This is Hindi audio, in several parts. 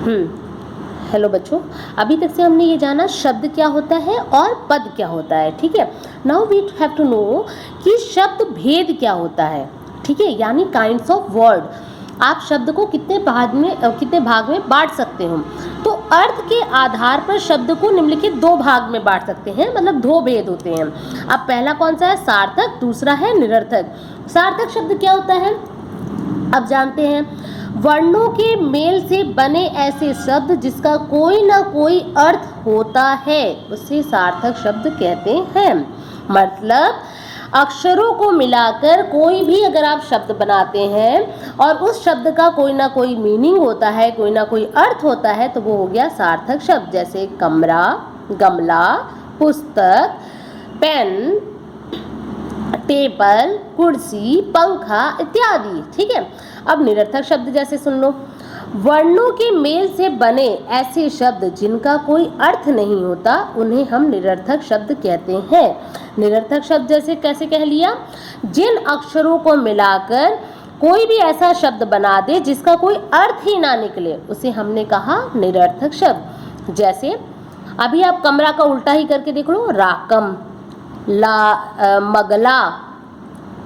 हेलो बच्चों, अभी तक से हमने ये जाना शब्द क्या होता है और पद क्या होता है। ठीक है, now we have to know कि शब्द भेद क्या होता है। ठीक है, यानी काइंड्स ऑफ वर्ड। आप शब्द को कितने भाग में बांट सकते हो। तो अर्थ के आधार पर शब्द को निम्नलिखित 2 भाग में बांट सकते हैं, मतलब 2 भेद होते हैं। अब पहला कौन सा है? सार्थक, दूसरा है निरर्थक। सार्थक शब्द क्या होता है अब जानते हैं। वर्णों के मेल से बने ऐसे शब्द जिसका कोई ना कोई अर्थ होता है, उसे सार्थक शब्द कहते हैं। मतलब अक्षरों को मिलाकर कोई भी अगर आप शब्द बनाते हैं और उस शब्द का कोई ना कोई मीनिंग होता है, कोई ना कोई अर्थ होता है, तो वो हो गया सार्थक शब्द। जैसे कमरा, गमला, पुस्तक, पेन, टेबल, कुर्सी, पंखा इत्यादि। ठीक है, अब निरर्थक शब्द जैसे सुन लो। वर्णों के मेल से बने ऐसे शब्द जिनका कोई अर्थ नहीं होता, उन्हें हम निरर्थक शब्द कहते हैं। निरर्थक शब्द जैसे कैसे कह लिया? जिन अक्षरों को मिलाकर कोई भी ऐसा शब्द बना दे जिसका कोई अर्थ ही ना निकले, उसे हमने कहा निरर्थक शब्द। जैसे अभी आप कमरा का उल्टा ही करके देख लो, राकम, मगला,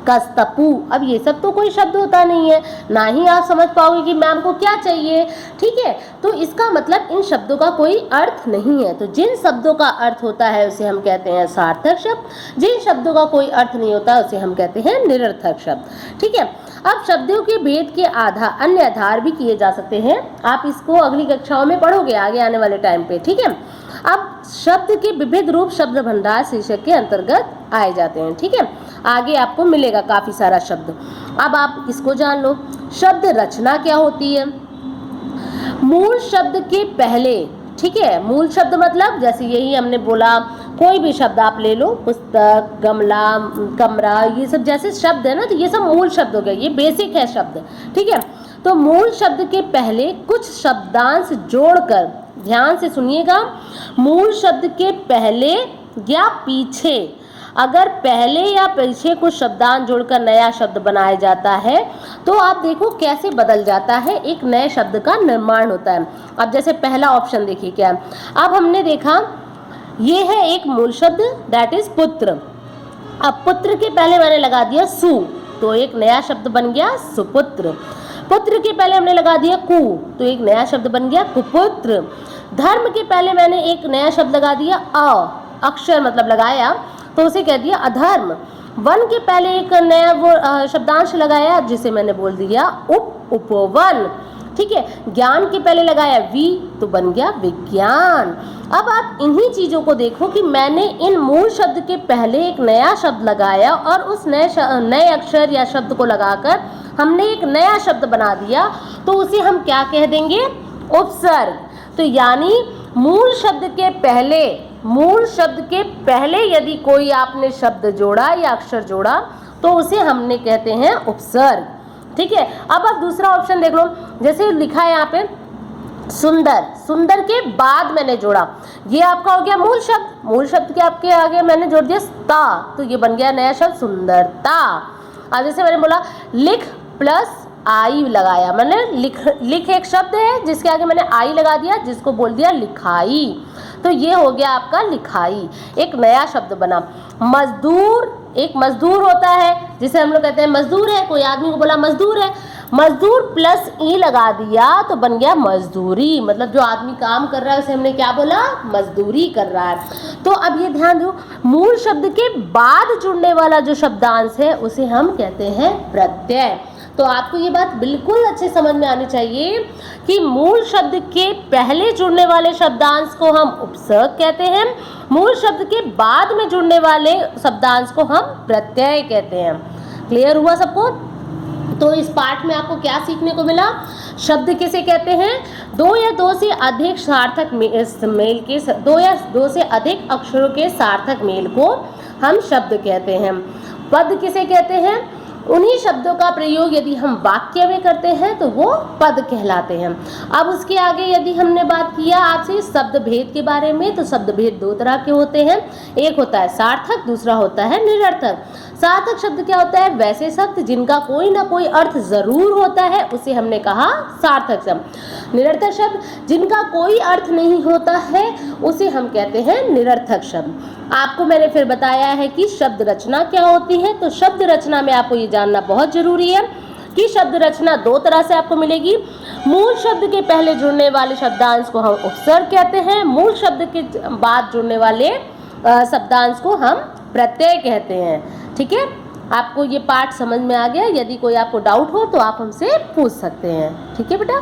कस्तपू। अब ये सब तो कोई शब्द होता नहीं है, ना ही आप समझ पाओगे कि मैम को क्या चाहिए। ठीक है, तो इसका मतलब इन शब्दों का कोई अर्थ नहीं है। तो जिन शब्दों का अर्थ होता है उसे हम कहते हैं सार्थक शब्द, जिन शब्दों का कोई अर्थ नहीं होता उसे हम कहते हैं निरर्थक शब्द। ठीक है, अब शब्दों के भेद के अन्य आधार भी किए जा सकते हैं। आप इसको अगली कक्षाओं में पढ़ोगे आगे आने वाले टाइम पे। ठीक है, अब शब्द के विविध रूप शब्द भंडार शीर्षक के अंतर्गत आए जाते हैं। ठीक है, आगे आपको मिलेगा काफी सारा शब्द। अब आप इसको जान लो, शब्द रचना क्या होती है। मूल शब्द के पहले, ठीक है, मूल शब्द मतलब जैसे यही हमने बोला, कोई भी शब्द आप ले लो, पुस्तक, गमला, कमरा, ये सब जैसे शब्द है ना, तो ये सब मूल शब्द हो गए, ये बेसिक है शब्द। ठीक है, तो मूल शब्द के पहले कुछ शब्दांश जोड़कर, ध्यान से सुनिएगा, मूल शब्द के पहले या पीछे अगर पहले या पीछे कुछ शब्दांश जोड़कर नया शब्द बनाया जाता है, तो आप देखो कैसे बदल जाता है, एक नए शब्द का निर्माण होता है। अब जैसे पहला ऑप्शन देखिए क्या है। अब हमने देखा ये है एक मूल शब्द, दैट इज पुत्र। अब पुत्र के पहले मैंने लगा दिया सु, तो एक नया शब्द बन गया सुपुत्र। पुत्र के पहले हमने लगा दिया कु, तो एक नया शब्द बन गया कुपुत्र। धर्म के पहले मैंने एक नया शब्द लगा दिया अक्षर मतलब लगाया, तो उसे कह दिया अधर्म। वन के पहले एक नया वो शब्दांश लगाया जिसे मैंने बोल दिया उपवन। ठीक है, ज्ञान के पहले लगाया वी, तो बन गया विज्ञान। अब आप इन्हीं चीजों को देखो कि मैंने इन मूल शब्द के पहले एक नया शब्द लगाया और उस नए अक्षर या शब्द को लगाकर हमने एक नया शब्द बना दिया, तो उसे हम क्या कह देंगे? उपसर्ग। तो यानी मूल शब्द के पहले यदि कोई आपने शब्द जोड़ा या अक्षर जोड़ा, तो उसे हमने कहते हैं उपसर्ग। ठीक है, अब आप दूसरा ऑप्शन देख लो, जैसे लिखा है यहाँ पे सुंदर, सुंदर के बाद मैंने जोड़ा, ये आपका हो गया मूल शब्द। मूल शब्द के आपके आगे मैंने जोड़ दिया ता, तो ये बन गया नया शब्द सुंदरता। अब जैसे मैंने बोला लिख प्लस आई लगाया, मैंने लिख एक शब्द है जिसके आगे मैंने आई लगा दिया, जिसको बोल दिया लिखाई, तो ये हो गया आपका लिखाई, एक नया शब्द बना। मजदूर, एक मजदूर होता है जिसे हम लोग कहते हैं मजदूर है, कोई आदमी को बोला मजदूर है, मजदूर प्लस ई लगा दिया तो बन गया मजदूरी। मतलब जो आदमी काम कर रहा है उसे हमने क्या बोला? मजदूरी कर रहा है। तो अब ये ध्यान दो, मूल शब्द के बाद जुड़ने वाला जो शब्दांश है उसे हम कहते हैं प्रत्यय। तो आपको ये बात बिल्कुल अच्छे समझ में आनी चाहिए कि मूल शब्द के पहले जुड़ने वाले शब्दांश को हम उपसर्ग कहते हैं, मूल शब्द के बाद में जुड़ने वाले शब्दांश को हम प्रत्यय कहते हैं। क्लियर हुआ सबको? तो इस पाठ में आपको क्या सीखने को मिला? शब्द किसे कहते हैं? 2 या 2 से अधिक सार्थक मेल के 2 या 2 से अधिक अक्षरों के सार्थक मेल को हम शब्द कहते हैं। पद किसे कहते हैं? उन्हीं शब्दों का प्रयोग यदि हम वाक्य में करते हैं तो वो पद कहलाते हैं। अब उसके आगे यदि हमने बात किया आपसे शब्द भेद के बारे में, तो शब्द भेद दो तरह के होते हैं, एक होता है सार्थक, दूसरा होता है निरर्थक। सार्थक शब्द क्या होता है? वैसे शब्द जिनका कोई ना कोई अर्थ जरूर होता है, उसे हमने कहा सार्थक शब्द। निरर्थक शब्द जिनका कोई अर्थ नहीं होता है, उसे हम कहते हैं निरर्थक शब्द। आपको मैंने फिर बताया है कि शब्द रचना क्या होती है, तो शब्द रचना में आपको ये जानना बहुत जरूरी है कि शब्द रचना दो तरह से आपको मिलेगी। मूल शब्द के पहले जुड़ने वाले शब्दांश को हम उपसर्ग कहते हैं, मूल शब्द के बाद जुड़ने वाले शब्दांश को हम प्रत्यय कहते हैं। ठीक है, आपको ये पाठ समझ में आ गया? यदि कोई आपको डाउट हो तो आप हमसे पूछ सकते हैं। ठीक है बेटा।